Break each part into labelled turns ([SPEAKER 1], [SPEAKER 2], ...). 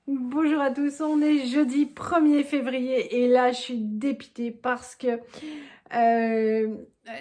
[SPEAKER 1] Bonjour à tous, on est jeudi 1er février et là je suis dépitée parce que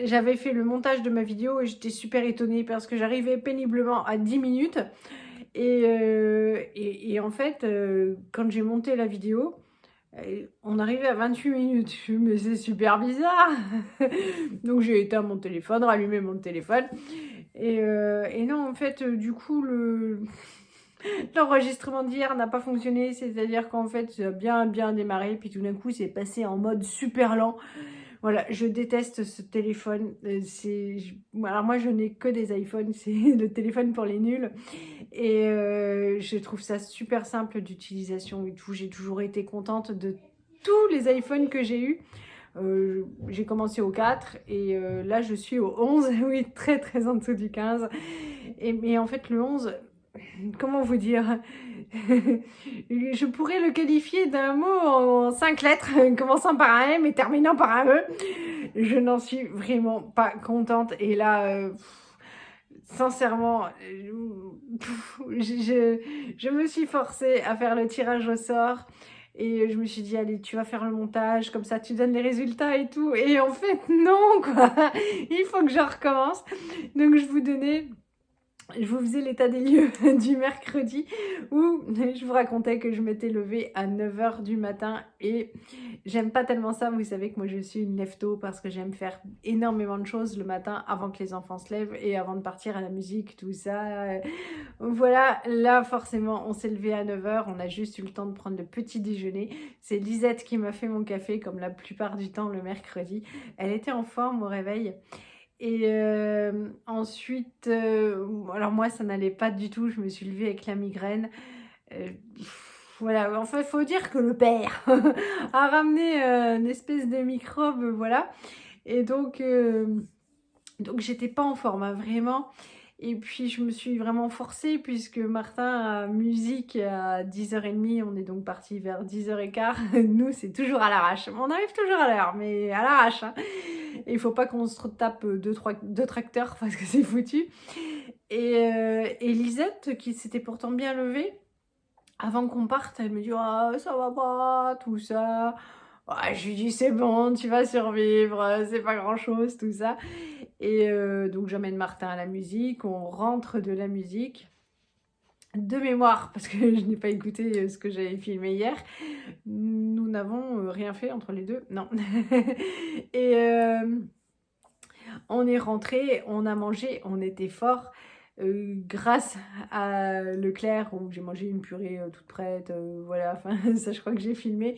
[SPEAKER 1] j'avais fait le montage de ma vidéo et j'étais super étonnée parce que j'arrivais péniblement à 10 minutes et en fait quand j'ai monté la vidéo, on arrivait à 28 minutes. Mais c'est super bizarre. Donc j'ai éteint mon téléphone, rallumé mon téléphone et non en fait du coup l'enregistrement d'hier n'a pas fonctionné, c'est-à-dire qu'en fait, ça a bien démarré, puis tout d'un coup, c'est passé en mode super lent. Voilà, je déteste ce téléphone. Alors moi, je n'ai que des iPhones, c'est le téléphone pour les nuls. Et je trouve ça super simple d'utilisation et tout. J'ai toujours été contente de tous les iPhones que j'ai eus. J'ai commencé au 4 et là je suis au 11, oui, très en dessous du 15. Mais en fait, le 11, comment vous dire, je pourrais le qualifier d'un mot en 5 lettres, commençant par un M et terminant par un E. Je n'en suis vraiment pas contente. Et là, sincèrement, je me suis forcée à faire le tirage au sort. Et je me suis dit, allez, tu vas faire le montage, comme ça tu donnes les résultats et tout. Et en fait, non, quoi. Il faut que je recommence. Donc, je vous faisais l'état des lieux du mercredi où je vous racontais que je m'étais levée à 9h du matin et j'aime pas tellement ça. Vous savez que moi je suis une lève-tôt parce que j'aime faire énormément de choses le matin avant que les enfants se lèvent et avant de partir à la musique, tout ça. Voilà, là forcément on s'est levé à 9h, on a juste eu le temps de prendre le petit déjeuner. C'est Lisette qui m'a fait mon café comme la plupart du temps le mercredi. Elle était en forme au réveil. Et ensuite, alors moi ça n'allait pas du tout, je me suis levée avec la migraine. Euh, voilà, enfin il faut dire que le père a ramené une espèce de microbe, voilà. Et donc j'étais pas en forme, hein, vraiment. Et puis je me suis vraiment forcée puisque Martin a musique à 10h30, on est donc parti vers 10h15. Nous c'est toujours à l'arrache. On arrive toujours à l'heure, mais à l'arrache, hein. Et il faut pas qu'on se tape deux tracteurs parce que c'est foutu. Et Lisette, qui s'était pourtant bien levée, avant qu'on parte, elle me dit ah, ça va pas, tout ça. Ouais, je lui dis c'est bon, tu vas survivre, c'est pas grand chose, tout ça. Et donc j'emmène Martin à la musique, on rentre de la musique. De mémoire, parce que je n'ai pas écouté ce que j'avais filmé hier, nous n'avons rien fait entre les deux, non. Et on est rentré, on a mangé, on était fort. Grâce à Leclerc où j'ai mangé une purée toute prête, voilà, enfin ça je crois que j'ai filmé.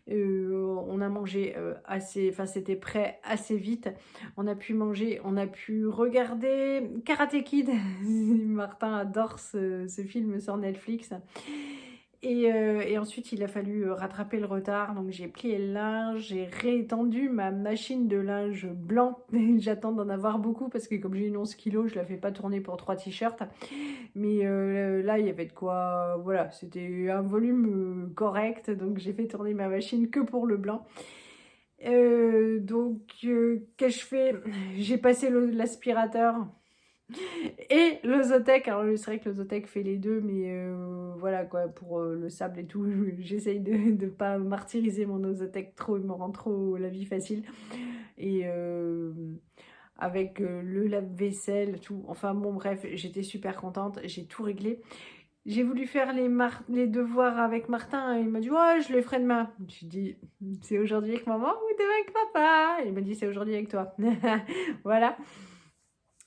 [SPEAKER 1] On a mangé assez, enfin c'était prêt assez vite. On a pu manger, on a pu regarder Karate Kid. Martin adore ce film sur Netflix. Et ensuite, il a fallu rattraper le retard. Donc, j'ai plié le linge, j'ai réétendu ma machine de linge blanc. J'attends d'en avoir beaucoup parce que comme j'ai une 11 kilos, je la fais pas tourner pour 3 t-shirts. Mais là, il y avait de quoi... Voilà, c'était un volume correct. Donc, j'ai fait tourner ma machine que pour le blanc. Qu'est-ce que je fais? J'ai passé l'aspirateur et l'Ozotec. Alors c'est vrai que l'Ozotec fait les deux, mais voilà quoi, pour le sable et tout, j'essaye de ne pas martyriser mon Ozotec trop, il me rend trop la vie facile. Et avec le lave-vaisselle, tout, enfin bon bref, j'étais super contente, j'ai tout réglé. J'ai voulu faire les devoirs avec Martin, il m'a dit ouais je les ferai demain. Je lui dis c'est aujourd'hui avec maman ou demain avec papa? Il m'a dit c'est aujourd'hui avec toi. Voilà.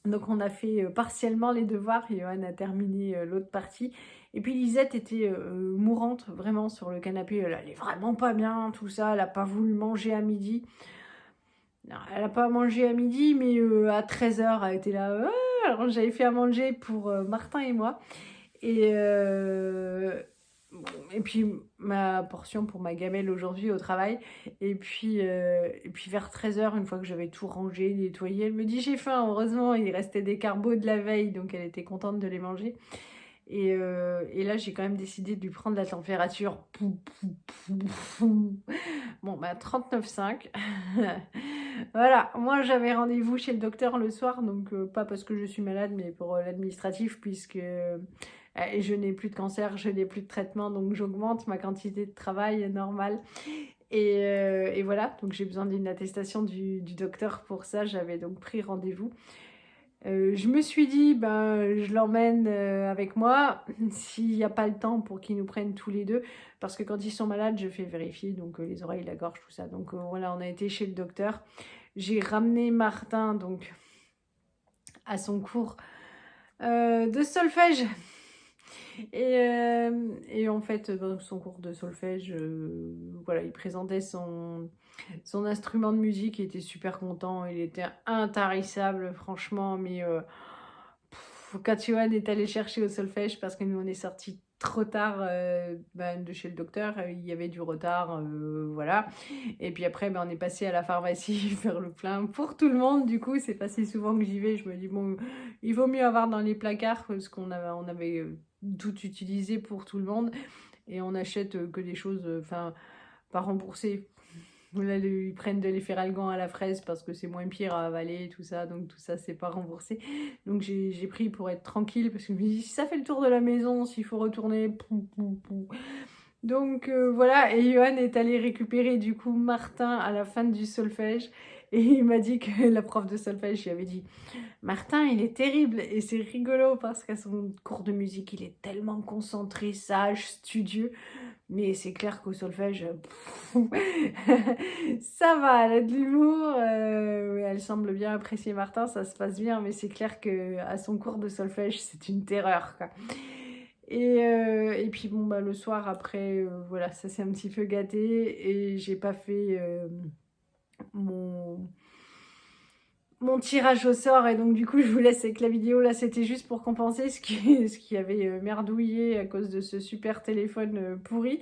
[SPEAKER 1] Donc on a fait partiellement les devoirs et Johan a terminé l'autre partie. Et puis Lisette était mourante vraiment sur le canapé. Elle allait vraiment pas bien, tout ça. Elle n'a pas voulu manger à midi. Non, elle n'a pas mangé à midi, mais à 13h, elle était là. Alors j'avais fait à manger pour Martin et moi. Et, bon, et puis ma portion pour ma gamelle aujourd'hui au travail. Et puis vers 13h, une fois que j'avais tout rangé, nettoyé, elle me dit j'ai faim. Heureusement, il restait des carbos de la veille, donc elle était contente de les manger. Et là, j'ai quand même décidé de lui prendre la température. Bon, bah 39,5. Voilà, moi j'avais rendez-vous chez le docteur le soir, donc pas parce que je suis malade, mais pour l'administratif, puisque Et je n'ai plus de cancer, je n'ai plus de traitement, donc j'augmente ma quantité de travail normale. Et voilà, donc j'ai besoin d'une attestation du docteur pour ça. J'avais donc pris rendez-vous. Je me suis dit, ben, je l'emmène avec moi, s'il n'y a pas le temps pour qu'ils nous prennent tous les deux, parce que quand ils sont malades, je fais vérifier, donc les oreilles, la gorge, tout ça. Donc voilà, on a été chez le docteur. J'ai ramené Martin donc à son cours de solfège. Et en fait, dans son cours de solfège, voilà, il présentait son instrument de musique, il était super content, il était intarissable, franchement, mais quand Johan est allé chercher au solfège, parce que nous on est sortis trop tard ben, de chez le docteur, il y avait du retard, voilà. Et puis après, ben, on est passé à la pharmacie faire le plein pour tout le monde. Du coup, c'est pas si souvent que j'y vais. Je me dis, bon, il vaut mieux avoir dans les placards parce qu'on avait tout utilisé pour tout le monde. Et on achète que des choses, enfin, pas remboursées. Là, ils prennent de l'efferalgan à la fraise parce que c'est moins pire à avaler, tout ça. Donc tout ça, c'est pas remboursé. Donc j'ai pris pour être tranquille parce que je me dis, si ça fait le tour de la maison, s'il faut retourner, pou, pou, pou. Donc voilà, et Johan est allé récupérer du coup Martin à la fin du solfège. Et il m'a dit que la prof de solfège lui avait dit, Martin, il est terrible. Et c'est rigolo parce qu'à son cours de musique, il est tellement concentré, sage, studieux. Mais c'est clair qu'au solfège, ça va, elle a de l'humour, elle semble bien apprécier Martin, ça se passe bien, mais c'est clair qu'à son cours de solfège, c'est une terreur, quoi. Et puis bon, bah, le soir après, voilà, ça s'est un petit peu gâté et j'ai pas fait mon tirage au sort, et donc du coup je vous laisse avec la vidéo. Là c'était juste pour compenser ce qui avait merdouillé à cause de ce super téléphone pourri.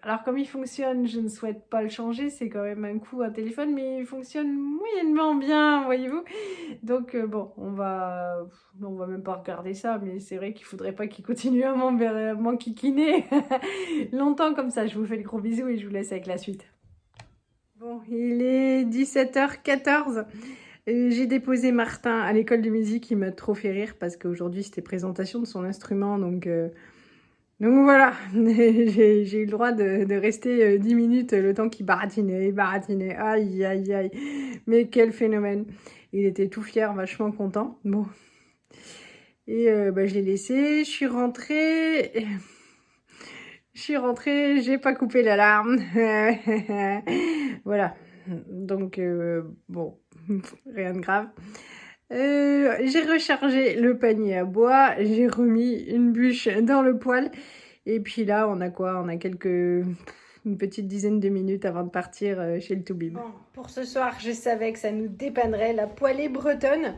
[SPEAKER 1] Alors comme il fonctionne, je ne souhaite pas le changer, c'est quand même un coup un téléphone, mais il fonctionne moyennement bien, voyez-vous. Donc bon, on va même pas regarder ça, mais c'est vrai qu'il faudrait pas qu'il continue à m'enquiquiner longtemps comme ça. Je vous fais de gros bisous et je vous laisse avec la suite. Bon, il est 17h14. J'ai déposé Martin à l'école de musique. Il m'a trop fait rire parce qu'aujourd'hui c'était présentation de son instrument. Donc voilà, j'ai eu le droit de rester 10 minutes le temps qu'il baratinait, Aïe, aïe, aïe. Mais quel phénomène. Il était tout fier, vachement content. Bon. Et bah, je l'ai laissé. Je suis rentrée. J'ai pas coupé l'alarme. Voilà. Donc, bon, rien de grave. J'ai rechargé le panier à bois. J'ai remis une bûche dans le poêle. Et puis là, on a quoi? On a une petite dizaine de minutes avant de partir chez le Toubib. Bon, pour ce soir, je savais que ça nous dépannerait la poêlée bretonne.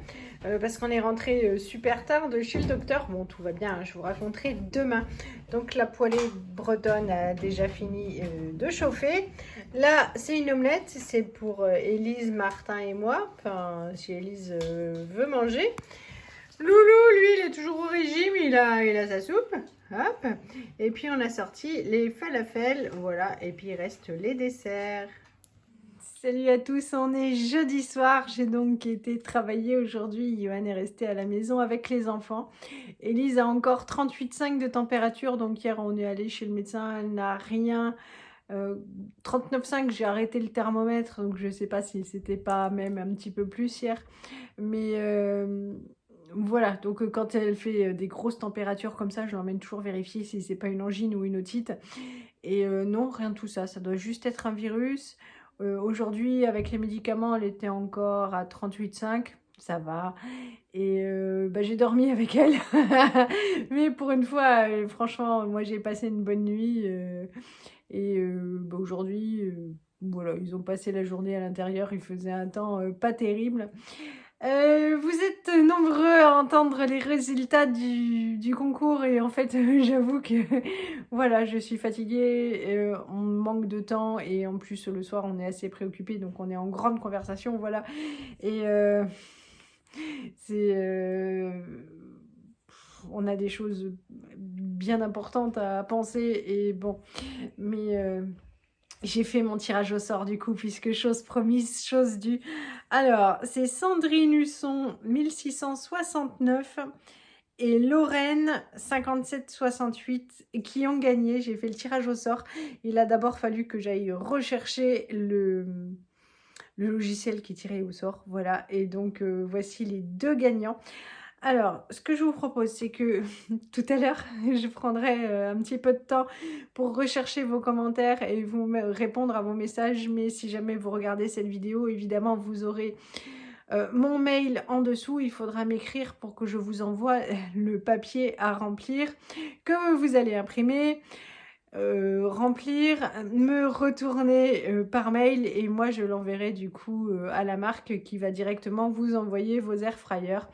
[SPEAKER 1] Parce qu'on est rentré super tard de chez le docteur. Bon, tout va bien, hein, je vous raconterai demain. Donc la poêlée bretonne a déjà fini de chauffer. Là, c'est une omelette, c'est pour Élise, Martin et moi. Enfin, si Élise veut manger. Loulou, lui, il est toujours au régime, il a sa soupe. Hop. Et puis on a sorti les falafels, voilà. Et puis il reste les desserts. Salut à tous, on est jeudi soir, j'ai donc été travailler aujourd'hui. Johan est resté à la maison avec les enfants. Élise a encore 38,5 de température, donc hier on est allé chez le médecin, elle n'a rien. 39,5, j'ai arrêté le thermomètre, donc je ne sais pas si c'était pas même un petit peu plus hier. Mais voilà, donc quand elle fait des grosses températures comme ça, je l'emmène toujours vérifier si c'est pas une angine ou une otite. Et non, rien de tout ça, ça doit juste être un virus. Aujourd'hui, avec les médicaments, elle était encore à 38,5, ça va. Et bah, j'ai dormi avec elle. Mais pour une fois, franchement, moi j'ai passé une bonne nuit. Et bah, aujourd'hui, voilà, ils ont passé la journée à l'intérieur, il faisait un temps pas terrible. Vous êtes nombreux à entendre les résultats du concours et en fait j'avoue que voilà, je suis fatiguée, on manque de temps et en plus le soir on est assez préoccupé, donc on est en grande conversation, voilà. Et on a des choses bien importantes à penser et bon, mais j'ai fait mon tirage au sort du coup, puisque chose promise, chose due. Alors, c'est Sandrine Husson, 1669. et Lorraine 5768 qui ont gagné. J'ai fait le tirage au sort. Il a d'abord fallu que j'aille rechercher le logiciel qui tirait au sort. Voilà, et donc voici les deux gagnants. Alors, ce que je vous propose, c'est que tout à l'heure, je prendrai un petit peu de temps pour rechercher vos commentaires et vous répondre à vos messages. Mais si jamais vous regardez cette vidéo, évidemment, vous aurez mon mail en dessous. Il faudra m'écrire pour que je vous envoie le papier à remplir que vous allez imprimer. Remplir, me retourner par mail et moi je l'enverrai du coup à la marque qui va directement vous envoyer vos air fryers.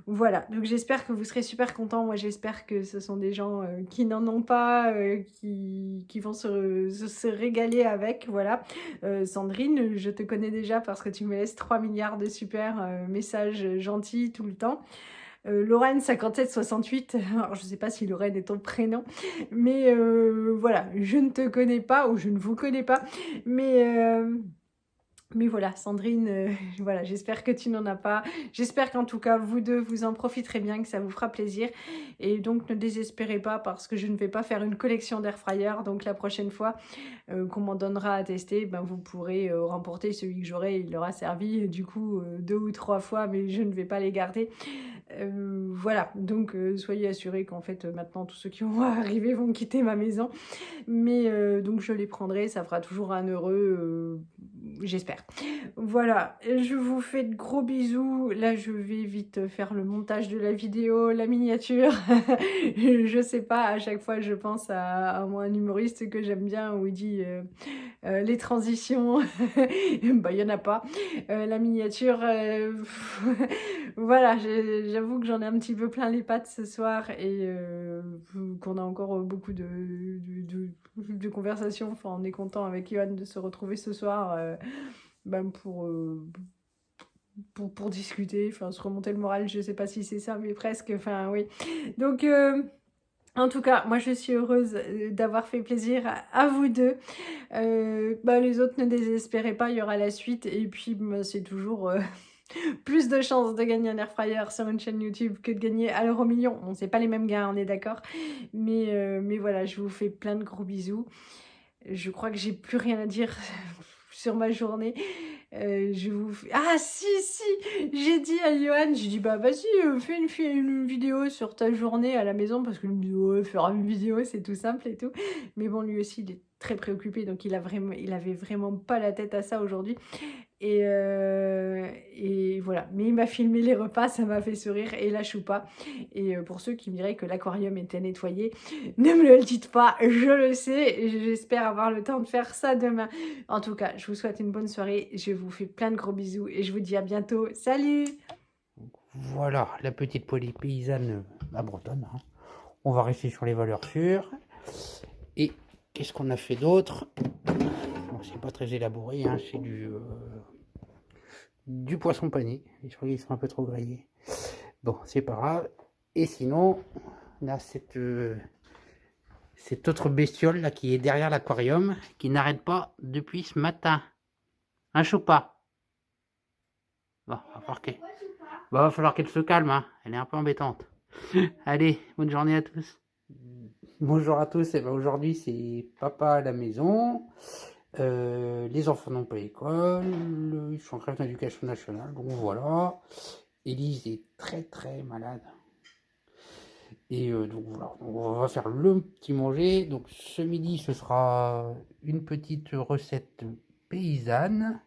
[SPEAKER 1] Voilà, donc j'espère que vous serez super contents. Moi j'espère que ce sont des gens qui n'en ont pas, qui vont se régaler avec. Voilà, Sandrine, je te connais déjà parce que tu me laisses 3 milliards de super messages gentils tout le temps. Lorraine 5768, alors je ne sais pas si Lorraine est ton prénom, mais voilà, je ne te connais pas ou je ne vous connais pas, mais voilà, Sandrine, voilà, j'espère que tu n'en as pas. J'espère qu'en tout cas, vous deux, vous en profiterez bien, que ça vous fera plaisir. Et donc, ne désespérez pas parce que je ne vais pas faire une collection d'air fryer. Donc, la prochaine fois qu'on m'en donnera à tester, ben, vous pourrez remporter celui que j'aurai. Il aura servi du coup 2 ou 3 fois, mais je ne vais pas les garder. Voilà, donc soyez assurés qu'en fait, maintenant, tous ceux qui vont arriver vont quitter ma maison. Mais donc je les prendrai, ça fera toujours un heureux, j'espère. Voilà, je vous fais de gros bisous. Là, je vais vite faire le montage de la vidéo, la miniature. Je sais pas, à chaque fois, je pense à un humoriste que j'aime bien où il dit les transitions, bah il y en a pas. La miniature, voilà, j'avoue que j'en ai un petit peu plein les pattes ce soir et qu'on a encore beaucoup de conversations. Enfin, on est content avec Johan de se retrouver ce soir ben pour discuter, enfin se remonter le moral, je sais pas si c'est ça, mais presque, enfin oui. Donc en tout cas, moi je suis heureuse d'avoir fait plaisir à vous deux. Bah, les autres, ne désespérez pas, il y aura la suite. Et puis, bah, c'est toujours plus de chances de gagner un air fryer sur une chaîne YouTube que de gagner à l'euro million. Bon, c'est pas les mêmes gains, on est d'accord. Mais voilà, je vous fais plein de gros bisous. Je crois que j'ai plus rien à dire sur ma journée. Je vous fais... Ah si, j'ai dit à Johan, j'ai dit bah vas-y, fais une vidéo sur ta journée à la maison parce que ouais, faire une vidéo c'est tout simple et tout. Mais bon, lui aussi il est très préoccupé donc il avait vraiment pas la tête à ça aujourd'hui. Et voilà, mais il m'a filmé les repas, ça m'a fait sourire et la choupa. Et pour ceux qui me diraient que l'aquarium était nettoyé, ne me le dites pas, je le sais, et j'espère avoir le temps de faire ça demain. En tout cas, je vous souhaite une bonne soirée, je vous fais plein de gros bisous et je vous dis à bientôt. Salut!
[SPEAKER 2] Voilà, la petite paysanne à bretonne. Hein. On va rester sur les valeurs sûres. Et qu'est-ce qu'on a fait d'autre? Bon, c'est pas très élaboré, hein, c'est du poisson pané. Je crois qu'ils sont un peu trop grillés. Bon, c'est pas grave. Et sinon, on a cette autre bestiole là qui est derrière l'aquarium, qui n'arrête pas depuis ce matin. Un choupa. Bon, va falloir qu'elle se calme, hein. Elle est un peu embêtante. Allez, bonne journée à tous. Bonjour à tous, et ben aujourd'hui c'est papa à la maison, les enfants n'ont pas l'école, ils sont en grève d'éducation nationale, donc voilà. Élise est très très malade. Et donc voilà, on va faire le petit manger. Donc ce midi ce sera une petite recette paysanne.